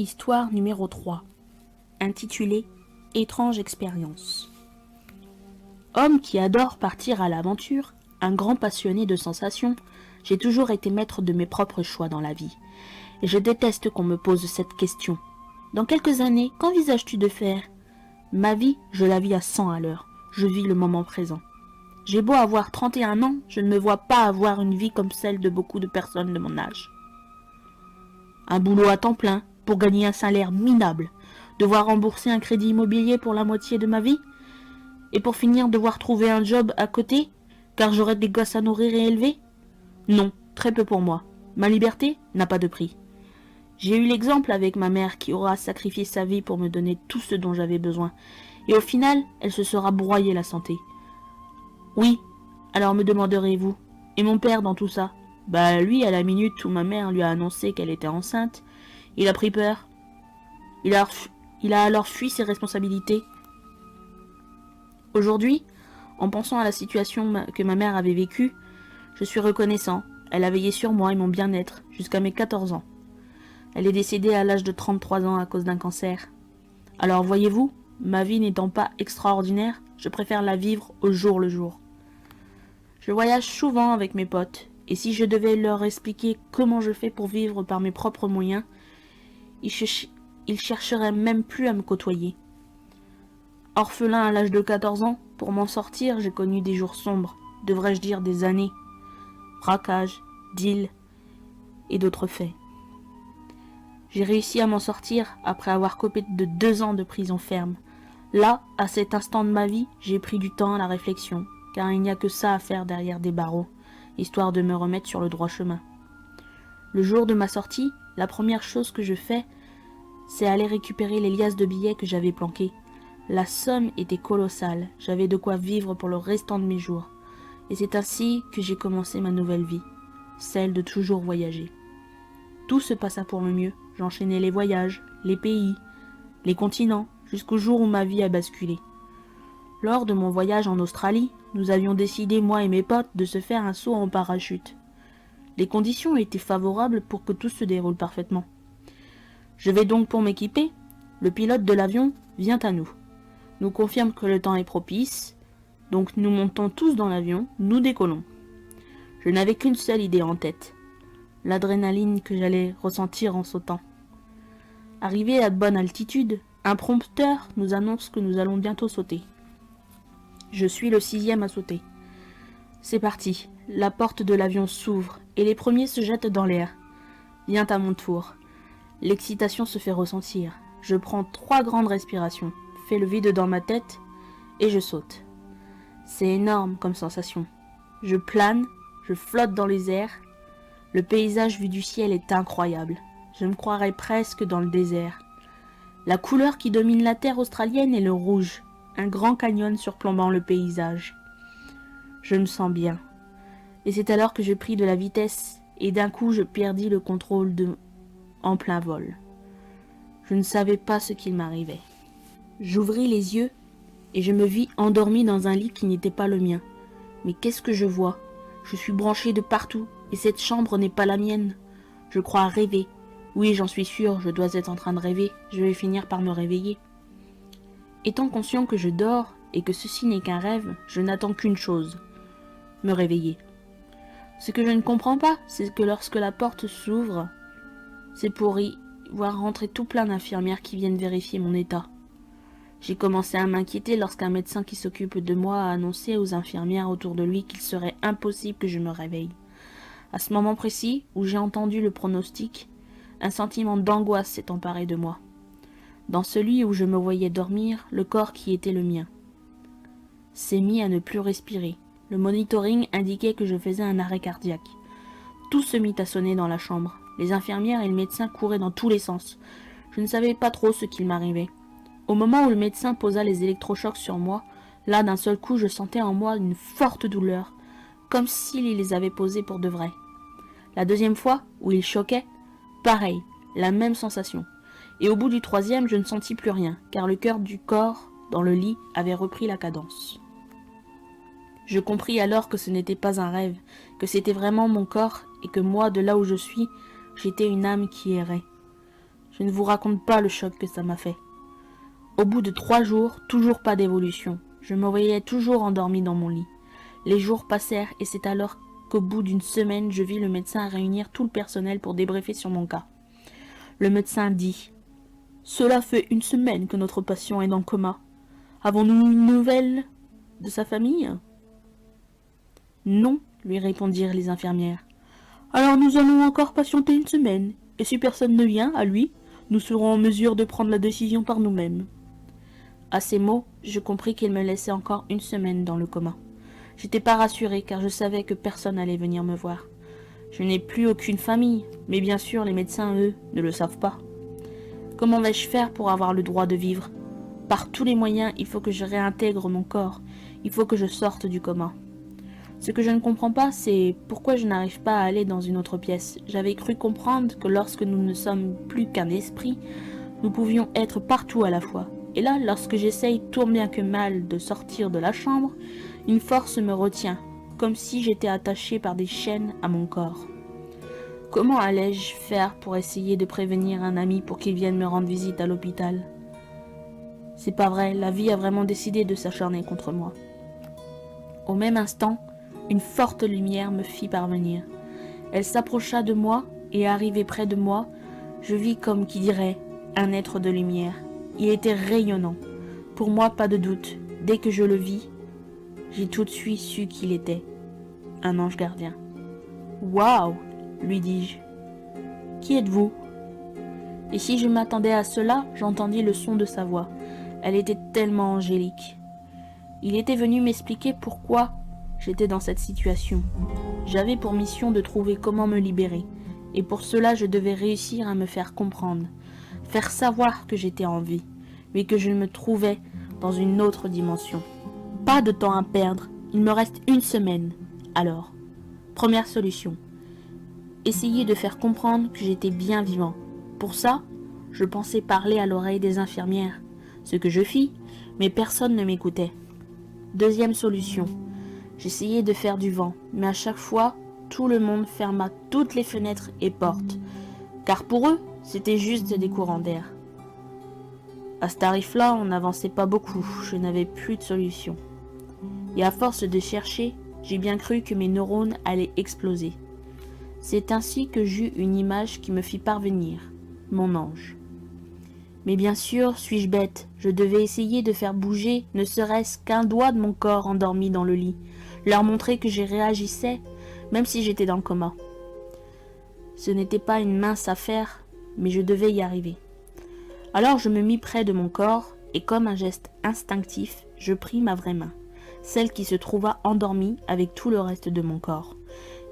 Histoire numéro 3, intitulée « Étrange expérience ». Homme qui adore partir à l'aventure, un grand passionné de sensations, j'ai toujours été maître de mes propres choix dans la vie. Et je déteste qu'on me pose cette question. Dans quelques années, qu'envisages-tu de faire? Ma vie, je la vis à 100 à l'heure. Je vis le moment présent. J'ai beau avoir 31 ans, je ne me vois pas avoir une vie comme celle de beaucoup de personnes de mon âge. Un boulot à temps plein, pour gagner un salaire minable, devoir rembourser un crédit immobilier pour la moitié de ma vie, et pour finir devoir trouver un job à côté, car j'aurai des gosses à nourrir et élever? Non, très peu pour moi. Ma liberté n'a pas de prix. J'ai eu l'exemple avec ma mère qui aura sacrifié sa vie pour me donner tout ce dont j'avais besoin, et au final, elle se sera broyée la santé. Oui, alors me demanderez-vous, et mon père dans tout ça? Bah lui, à la minute où ma mère lui a annoncé qu'elle était enceinte, il a pris peur. Il a alors fui ses responsabilités. Aujourd'hui, en pensant à la situation que ma mère avait vécue, je suis reconnaissant. Elle a veillé sur moi et mon bien-être jusqu'à mes 14 ans. Elle est décédée à l'âge de 33 ans à cause d'un cancer. Alors voyez-vous, ma vie n'étant pas extraordinaire, je préfère la vivre au jour le jour. Je voyage souvent avec mes potes, et si je devais leur expliquer comment je fais pour vivre par mes propres moyens, ils chercheraient même plus à me côtoyer. Orphelin à l'âge de 14 ans, pour m'en sortir, j'ai connu des jours sombres, devrais-je dire des années. Braquage, deal et d'autres faits. J'ai réussi à m'en sortir après avoir copé de 2 ans de prison ferme. Là, à cet instant de ma vie, j'ai pris du temps à la réflexion, car il n'y a que ça à faire derrière des barreaux, histoire de me remettre sur le droit chemin. Le jour de ma sortie, la première chose que je fais, c'est aller récupérer les liasses de billets que j'avais planquées. La somme était colossale, j'avais de quoi vivre pour le restant de mes jours. Et c'est ainsi que j'ai commencé ma nouvelle vie, celle de toujours voyager. Tout se passa pour le mieux, j'enchaînais les voyages, les pays, les continents, jusqu'au jour où ma vie a basculé. Lors de mon voyage en Australie, nous avions décidé, moi et mes potes, de se faire un saut en parachute. Les conditions étaient favorables pour que tout se déroule parfaitement. Je vais donc pour m'équiper. Le pilote de l'avion vient à nous confirme que le temps est propice, donc nous montons tous dans l'avion, nous décollons. Je n'avais qu'une seule idée en tête, l'adrénaline que j'allais ressentir en sautant. Arrivé à bonne altitude, un prompteur nous annonce que nous allons bientôt sauter. Je suis le 6e à sauter. C'est parti, la porte de l'avion s'ouvre et les premiers se jettent dans l'air. Vient à mon tour. L'excitation se fait ressentir. Je prends 3 grandes respirations, fais le vide dans ma tête et je saute. C'est énorme comme sensation. Je plane, je flotte dans les airs. Le paysage vu du ciel est incroyable. Je me croirais presque dans le désert. La couleur qui domine la terre australienne est le rouge, un grand canyon surplombant le paysage. Je me sens bien. Et c'est alors que je pris de la vitesse et d'un coup je perdis le contrôle en plein vol. Je ne savais pas ce qu'il m'arrivait. J'ouvris les yeux et je me vis endormi dans un lit qui n'était pas le mien. Mais qu'est-ce que je vois? Je suis branché de partout et cette chambre n'est pas la mienne. Je crois rêver. Oui, j'en suis sûr, je dois être en train de rêver. Je vais finir par me réveiller. Étant conscient que je dors et que ceci n'est qu'un rêve, je n'attends qu'une chose, me réveiller. Ce que je ne comprends pas, c'est que lorsque la porte s'ouvre, c'est pour y voir rentrer tout plein d'infirmières qui viennent vérifier mon état. J'ai commencé à m'inquiéter lorsqu'un médecin qui s'occupe de moi a annoncé aux infirmières autour de lui qu'il serait impossible que je me réveille. À ce moment précis, où j'ai entendu le pronostic, un sentiment d'angoisse s'est emparé de moi. Dans celui où je me voyais dormir, le corps qui était le mien s'est mis à ne plus respirer. Le monitoring indiquait que je faisais un arrêt cardiaque. Tout se mit à sonner dans la chambre. Les infirmières et le médecin couraient dans tous les sens. Je ne savais pas trop ce qu'il m'arrivait. Au moment où le médecin posa les électrochocs sur moi, là d'un seul coup je sentais en moi une forte douleur, comme s'il les avait posés pour de vrai. La deuxième fois, où il choquait, pareil, la même sensation. Et au bout du 3e, je ne sentis plus rien, car le cœur du corps, dans le lit, avait repris la cadence. Je compris alors que ce n'était pas un rêve, que c'était vraiment mon corps, et que moi, de là où je suis, j'étais une âme qui errait. Je ne vous raconte pas le choc que ça m'a fait. Au bout de 3 jours, toujours pas d'évolution. Je me voyais toujours endormie dans mon lit. Les jours passèrent et c'est alors qu'au bout d'une semaine, je vis le médecin réunir tout le personnel pour débriefer sur mon cas. Le médecin dit « Cela fait 1 semaine que notre patient est dans le coma. Avons-nous une nouvelle de sa famille ?»« Non, » lui répondirent les infirmières. « Alors nous allons encore patienter 1 semaine, et si personne ne vient à lui, nous serons en mesure de prendre la décision par nous-mêmes. » À ces mots, je compris qu'il me laissait encore 1 semaine dans le coma. J'étais pas rassurée car je savais que personne allait venir me voir. Je n'ai plus aucune famille, mais bien sûr les médecins, eux, ne le savent pas. Comment vais-je faire pour avoir le droit de vivre? Par tous les moyens, il faut que je réintègre mon corps. Il faut que je sorte du coma. Ce que je ne comprends pas, c'est pourquoi je n'arrive pas à aller dans une autre pièce. J'avais cru comprendre que lorsque nous ne sommes plus qu'un esprit, nous pouvions être partout à la fois. Et là, lorsque j'essaye tant bien que mal de sortir de la chambre, une force me retient, comme si j'étais attachée par des chaînes à mon corps. Comment allais-je faire pour essayer de prévenir un ami pour qu'il vienne me rendre visite à l'hôpital? C'est pas vrai, la vie a vraiment décidé de s'acharner contre moi. Au même instant, une forte lumière me fit parvenir. Elle s'approcha de moi et arrivée près de moi, je vis comme qui dirait un être de lumière. Il était rayonnant. Pour moi, pas de doute. Dès que je le vis, j'ai tout de suite su qu'il était un ange gardien. « Waouh !» lui dis-je. « Qui êtes-vous » Et si je m'attendais à cela, j'entendis le son de sa voix. Elle était tellement angélique. Il était venu m'expliquer pourquoi j'étais dans cette situation. J'avais pour mission de trouver comment me libérer. Et pour cela, je devais réussir à me faire comprendre. Faire savoir que j'étais en vie, mais que je me trouvais dans une autre dimension. Pas de temps à perdre, il me reste 1 semaine. Alors, première solution, essayer de faire comprendre que j'étais bien vivant. Pour ça, je pensais parler à l'oreille des infirmières, ce que je fis, mais personne ne m'écoutait. Deuxième solution, j'essayais de faire du vent, mais à chaque fois, tout le monde ferma toutes les fenêtres et portes, car pour eux, c'était juste des courants d'air. À ce tarif-là, on n'avançait pas beaucoup, je n'avais plus de solution. Et à force de chercher, j'ai bien cru que mes neurones allaient exploser. C'est ainsi que j'eus une image qui me fit parvenir, mon ange. Mais bien sûr, suis-je bête, je devais essayer de faire bouger ne serait-ce qu'un doigt de mon corps endormi dans le lit, leur montrer que j'y réagissais, même si j'étais dans le coma. Ce n'était pas une mince affaire, mais je devais y arriver. Alors je me mis près de mon corps, et comme un geste instinctif, je pris ma vraie main, celle qui se trouva endormie avec tout le reste de mon corps,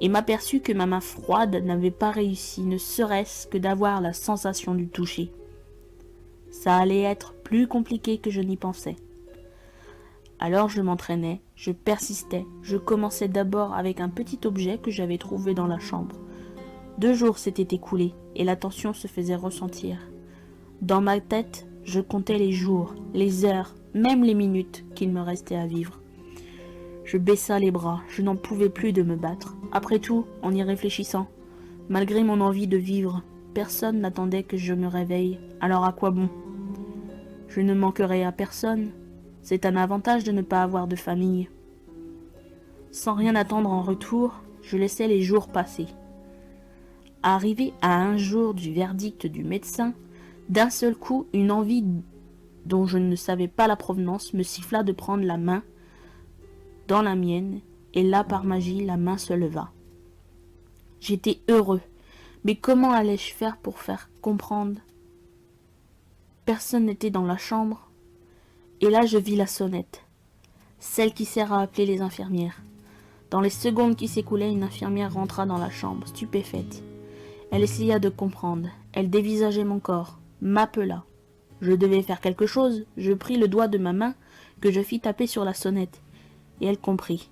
et m'aperçus que ma main froide n'avait pas réussi ne serait-ce que d'avoir la sensation du toucher. Ça allait être plus compliqué que je n'y pensais. Alors je m'entraînais, je persistais, je commençais d'abord avec un petit objet que j'avais trouvé dans la chambre. 2 jours s'étaient écoulés et la tension se faisait ressentir. Dans ma tête, je comptais les jours, les heures, même les minutes qu'il me restait à vivre. Je baissa les bras, je n'en pouvais plus de me battre. Après tout, en y réfléchissant, malgré mon envie de vivre, personne n'attendait que je me réveille, alors à quoi bon? Je ne manquerai à personne, c'est un avantage de ne pas avoir de famille. Sans rien attendre en retour, je laissais les jours passer. Arrivé à 1 jour du verdict du médecin, d'un seul coup, une envie dont je ne savais pas la provenance me siffla de prendre la main dans la mienne, et là, par magie, la main se leva. J'étais heureux, mais comment allais-je faire pour faire comprendre? Personne n'était dans la chambre, et là je vis la sonnette, celle qui sert à appeler les infirmières. Dans les secondes qui s'écoulaient, une infirmière rentra dans la chambre, stupéfaite. Elle essaya de comprendre, elle dévisageait mon corps, m'appela. Je devais faire quelque chose, je pris le doigt de ma main que je fis taper sur la sonnette, et elle comprit.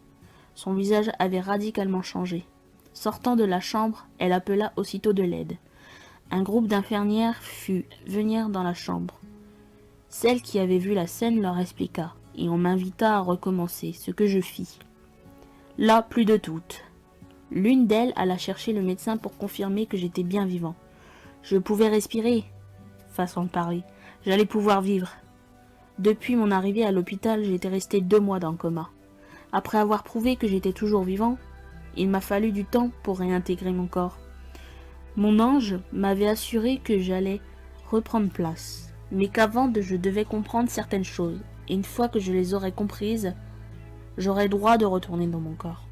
Son visage avait radicalement changé. Sortant de la chambre, elle appela aussitôt de l'aide. Un groupe d'infirmières fut venir dans la chambre. Celle qui avait vu la scène leur expliqua, et on m'invita à recommencer, ce que je fis. Là, plus de doute. L'une d'elles alla chercher le médecin pour confirmer que j'étais bien vivant. Je pouvais respirer, façon de parler. J'allais pouvoir vivre. Depuis mon arrivée à l'hôpital, j'étais resté 2 mois dans le coma. Après avoir prouvé que j'étais toujours vivant, il m'a fallu du temps pour réintégrer mon corps. Mon ange m'avait assuré que j'allais reprendre place, mais je devais comprendre certaines choses, et une fois que je les aurais comprises, j'aurais droit de retourner dans mon corps.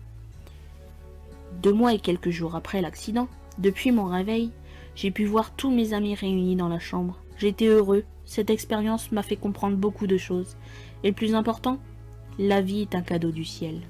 2 mois et quelques jours après l'accident, depuis mon réveil, j'ai pu voir tous mes amis réunis dans la chambre. J'étais heureux, cette expérience m'a fait comprendre beaucoup de choses, et le plus important, la vie est un cadeau du ciel.